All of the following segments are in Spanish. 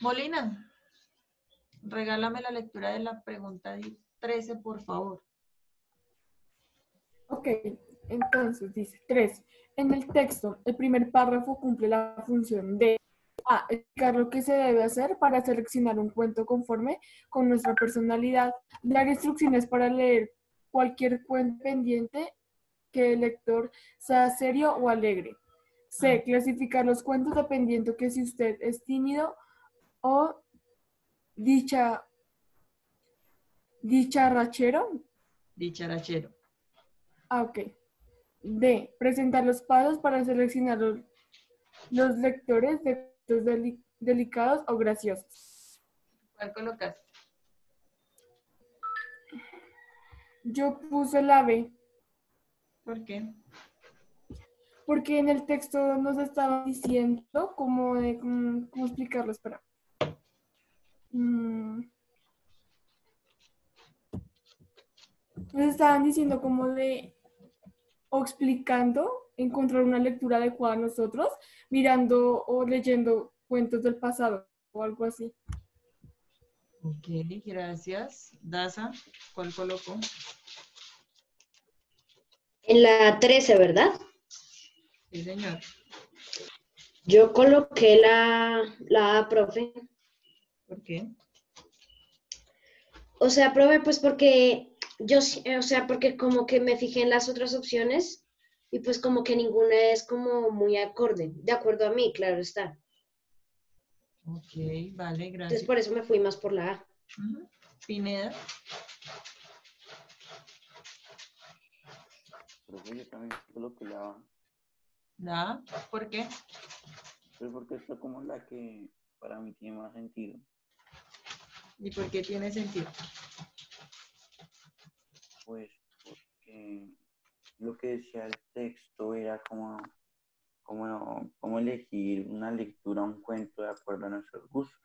Molina, regálame la lectura de la pregunta 13, por favor. Ok, entonces dice 3. En el texto, el primer párrafo cumple la función de A. Explicar lo que se debe hacer para seleccionar un cuento conforme con nuestra personalidad. Dar instrucciones para leer cualquier cuento pendiente que el lector sea serio o alegre. C. Clasificar los cuentos dependiendo que si usted es tímido o dicharachero. Dicharachero. Ah, ok. D. Presentar los pasos para seleccionar los lectores de cuentos delicados o graciosos. ¿Cuál colocaste? Yo puse la B. ¿Por qué? Porque en el texto nos estaba diciendo cómo explicarlo, espera. Nos estaban diciendo como o explicando encontrar una lectura adecuada a nosotros, mirando o leyendo cuentos del pasado o algo así. Ok, gracias. Daza, ¿cuál colocó? En la 13, ¿verdad? Sí, señor. Yo coloqué la A, profe. ¿Por qué? O sea, profe, pues porque porque como que me fijé en las otras opciones y pues como que ninguna es como muy acorde, de acuerdo a mí, claro está. Ok, vale, Entonces gracias. por eso me fui más por la A. Pineda. Profe, yo también coloqué la A. ¿Da? ¿Por qué? Pues porque está como la que para mí tiene más sentido. ¿Y por qué tiene sentido? Pues porque lo que decía el texto era como elegir una lectura, un cuento de acuerdo a nuestros gustos.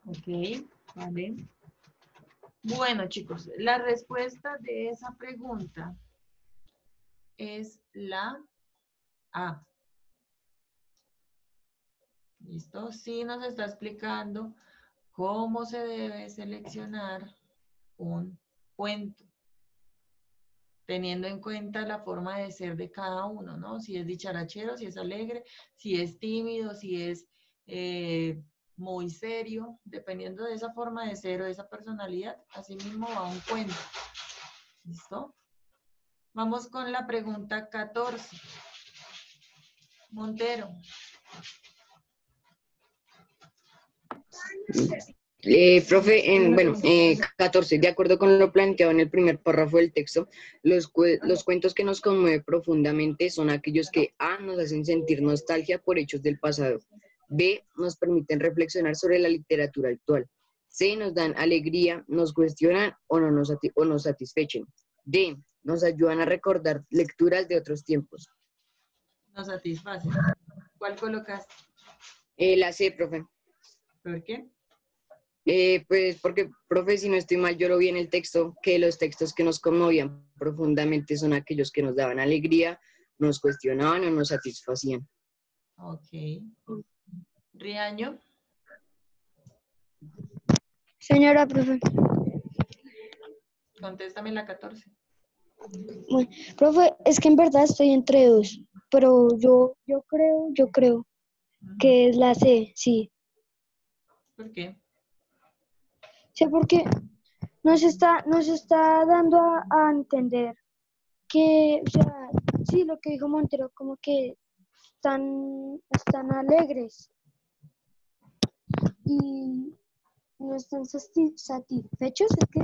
Ok, vale. Bueno, chicos, la respuesta de esa pregunta es la A. ¿Listo? Sí nos está explicando cómo se debe seleccionar un cuento, teniendo en cuenta la forma de ser de cada uno, ¿no? Si es dicharachero, si es alegre, si es tímido, si es muy serio, dependiendo de esa forma de ser o de esa personalidad, así mismo va un cuento. ¿Listo? Vamos con la pregunta 14. Montero. Profe, 14, de acuerdo con lo planteado en el primer párrafo del texto, los cuentos que nos conmueven profundamente son aquellos que A, nos hacen sentir nostalgia por hechos del pasado, B, nos permiten reflexionar sobre la literatura actual, C, nos dan alegría, nos cuestionan o nos satisfechen, D, nos ayudan a recordar lecturas de otros tiempos. Nos satisface. ¿Cuál colocaste? La C, profe. ¿Por qué? Pues porque, profe, si no estoy mal, yo lo vi en el texto, que los textos que nos conmovían profundamente son aquellos que nos daban alegría, nos cuestionaban o nos satisfacían. Ok. Riaño. Señora profe. Contéstame la 14. Bueno, profe, es que en verdad estoy entre dos, pero yo creo que es la C, sí. ¿Por qué? Sí, porque nos está dando a entender que, o sea, sí, lo que dijo Montero, como que están alegres y no están satisfechos, es que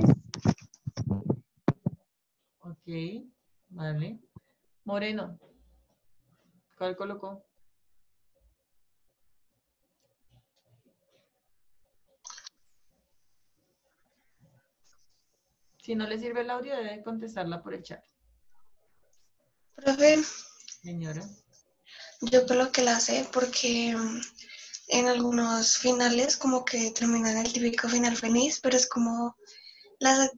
Ok, vale. Moreno. ¿Cuál colocó? Si no le sirve el audio, debe contestarla por el chat. Profe, Señora. yo coloqué la C porque en algunos finales como que terminan el típico final feliz, pero es como las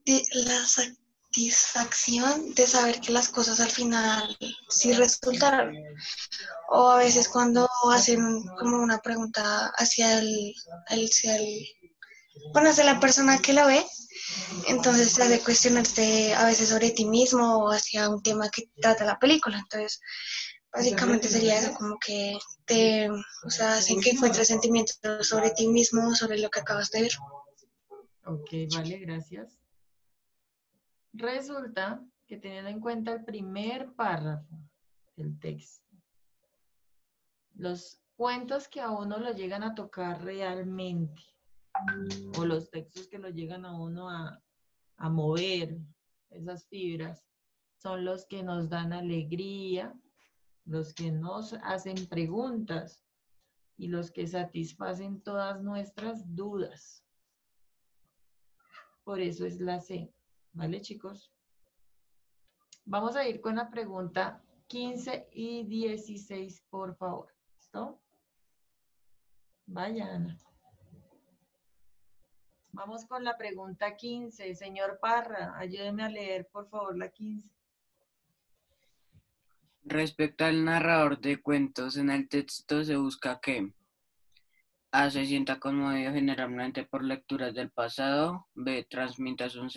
satisfacción de saber que las cosas al final sí resultaron. O a veces cuando hacen como una pregunta bueno, hacia la persona que lo ve, entonces te hace cuestionarte a veces sobre ti mismo o hacia un tema que trata la película. Entonces, básicamente sería eso, como que hacen que encuentres sentimientos sobre ti mismo, sobre lo que acabas de ver. Ok, vale, gracias. Resulta que teniendo en cuenta el primer párrafo del texto, los cuentos que a uno lo llegan a tocar realmente, o los textos que lo llegan a uno a mover esas fibras, son los que nos dan alegría, los que nos hacen preguntas y los que satisfacen todas nuestras dudas. Por eso es la C. ¿Vale, chicos? Vamos a ir con la pregunta 15 y 16, por favor. ¿Listo? Vaya, Ana. Vamos con la pregunta 15. Señor Parra, ayúdeme a leer, por favor, la 15. Respecto al narrador de cuentos, en el texto se busca que A. Se sienta conmovido generalmente por lecturas del pasado. B. Transmita su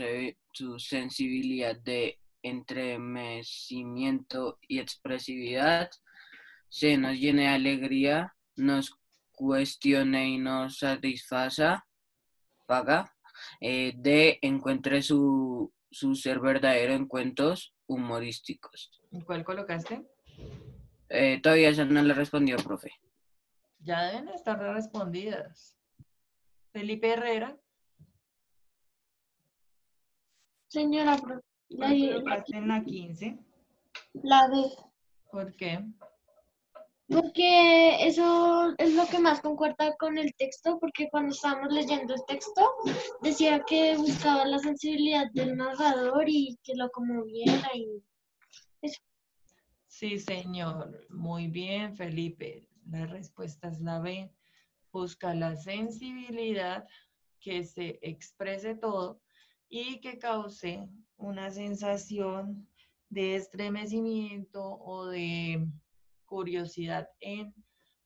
sensibilidad de entremecimiento y expresividad. C. Nos llene de alegría, nos cuestione y nos satisfaga. D. Encuentre su ser verdadero en cuentos humorísticos. ¿Y cuál colocaste? Todavía esa no le respondió, profe. Ya deben estar respondidas. Felipe Herrera. Señora, ¿Cuál colocaste en la 15? la D. ¿Por qué? Porque eso es lo que más concuerda con el texto, porque cuando estábamos leyendo el texto decía que buscaba la sensibilidad del narrador y que lo conmoviera y eso. Sí, señor. Muy bien, Felipe. La respuesta es la B. Busca la sensibilidad, que se exprese todo y que cause una sensación de estremecimiento o de curiosidad en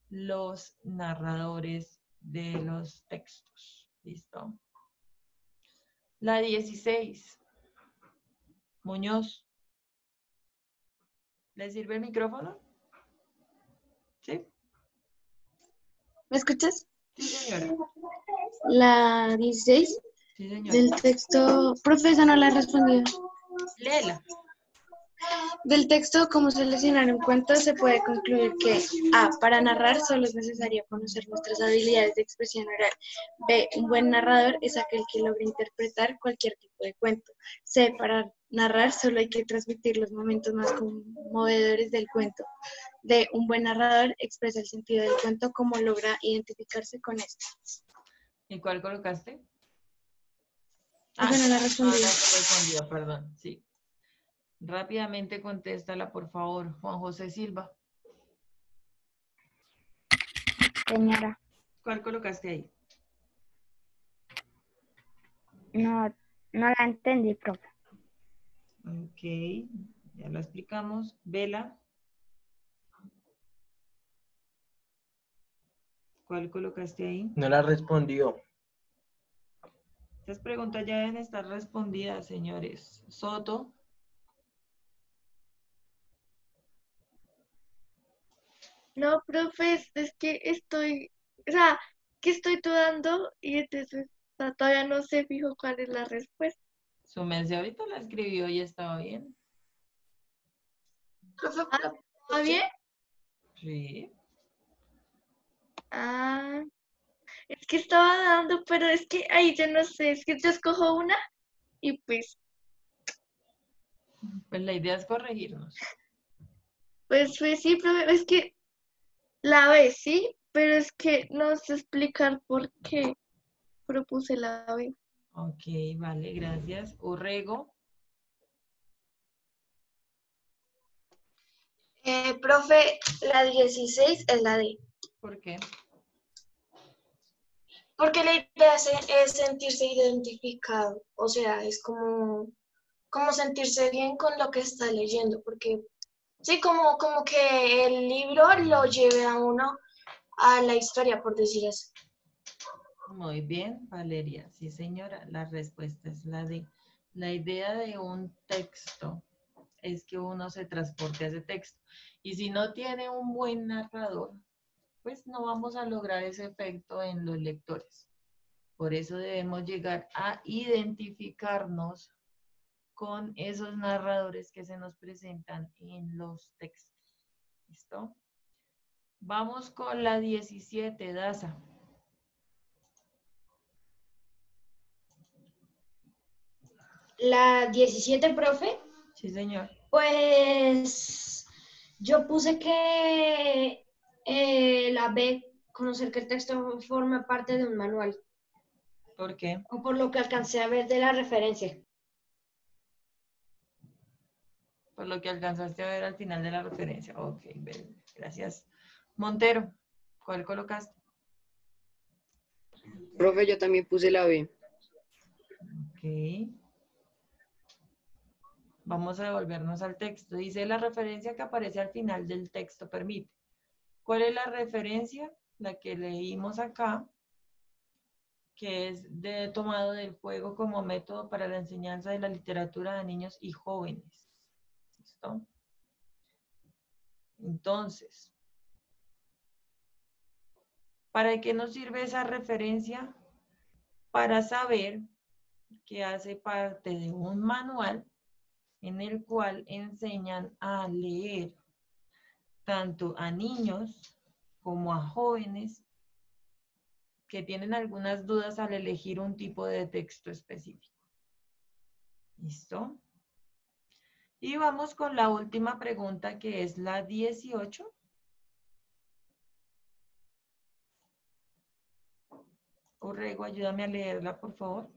los narradores de los textos. ¿Listo? La 16. Muñoz. ¿Le sirve el micrófono? ¿Sí? ¿Me escuchas? Sí, señora. La 16 Sí, señora. del texto, profesor, no la he respondido. Léela. Del texto, como seleccionar un cuento, se puede concluir que A. Para narrar solo es necesario conocer nuestras habilidades de expresión oral. B. Un buen narrador es aquel que logra interpretar cualquier tipo de cuento. C. Para narrar solo hay que transmitir los momentos más conmovedores del cuento. D. Un buen narrador expresa el sentido del cuento como logra identificarse con este. ¿Y cuál colocaste? Esa no la No respondí. la respondió, perdón. Sí. Rápidamente contéstala, por favor, Juan José Silva. Señora, ¿Cuál colocaste ahí? no la entendí, profe. Ok, ya la explicamos. Vela. ¿Cuál colocaste ahí? No la respondió. Estas preguntas ya deben estar respondidas, señores. Soto. No, profe, es que que estoy dudando y entonces todavía no sé fijo cuál es la respuesta. Su merced ahorita la escribió y estaba bien. Profe, ¿Está bien? Sí. Ah, es que estaba dando, pero es que ahí yo no sé, es que yo escojo una y pues Pues la idea es corregirnos. sí, profe, es que la B, sí, pero es que no sé explicar por qué propuse la B. Ok, vale, gracias. Urrego. Profe, la 16 es la D. ¿Por qué? Porque la idea es sentirse identificado. O sea, es como como sentirse bien con lo que está leyendo, porque sí, como que el libro lo lleve a uno a la historia, por decir así. Muy bien, Valeria. Sí, señora, la respuesta es la D. La idea de un texto es que uno se transporte a ese texto. Y si no tiene un buen narrador, pues no vamos a lograr ese efecto en los lectores. Por eso debemos llegar a identificarnos con esos narradores que se nos presentan en los textos. ¿Listo? Vamos con la 17, Daza. La 17, profe, Sí, señor. pues yo puse que la B, conocer que el texto forma parte de un manual, ¿Por qué? o por lo que alcancé a ver de la referencia. Por lo que alcanzaste a ver al final de la referencia. Ok, gracias. Montero, ¿cuál colocaste? Profe, yo también puse la B. Ok. Vamos a devolvernos al texto. Dice la referencia que aparece al final del texto permite. ¿Cuál es la referencia? La que leímos acá, que es tomado del juego como método para la enseñanza de la literatura de niños y jóvenes. ¿Listo? Entonces, ¿para qué nos sirve esa referencia? Para saber que hace parte de un manual en el cual enseñan a leer tanto a niños como a jóvenes que tienen algunas dudas al elegir un tipo de texto específico. ¿Listo? Y vamos con la última pregunta, que es la 18. Urrego, ayúdame a leerla, por favor.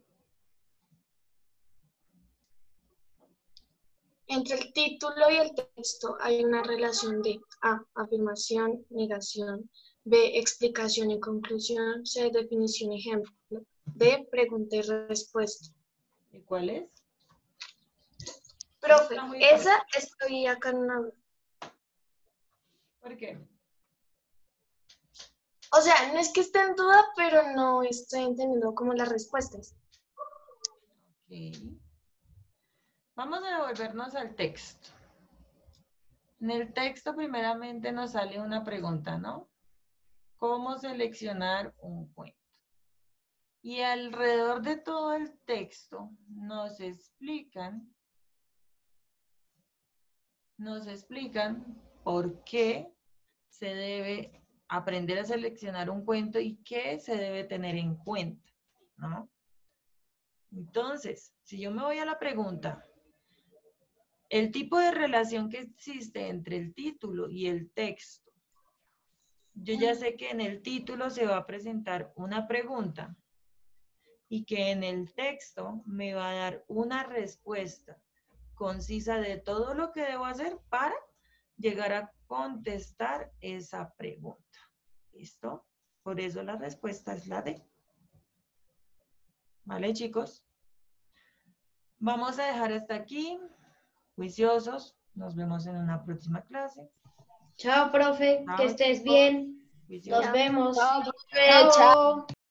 Entre el título y el texto hay una relación de A, afirmación, negación, B, explicación y conclusión, C, definición y ejemplo, D, pregunta y respuesta. ¿Y cuál es? Profe, Está muy esa fácil. estoy acá en una... ¿Por qué? O sea, no es que esté en duda, pero no estoy entendiendo como las respuestas. Ok. Vamos a devolvernos al texto. En el texto primeramente nos sale una pregunta, ¿no? ¿Cómo seleccionar un cuento? Y alrededor de todo el texto nos explican por qué se debe aprender a seleccionar un cuento y qué se debe tener en cuenta, ¿no? Entonces, si yo me voy a la pregunta, el tipo de relación que existe entre el título y el texto, yo ya sé que en el título se va a presentar una pregunta y que en el texto me va a dar una respuesta concisa de todo lo que debo hacer para llegar a contestar esa pregunta. ¿Listo? Por eso la respuesta es la D. ¿Vale, chicos? Vamos a dejar hasta aquí. Juiciosos. Nos vemos en una próxima clase. Chao, profe, que Chao, estés chicos. bien. Juiciosos. Nos vemos. Chao, profe, chao.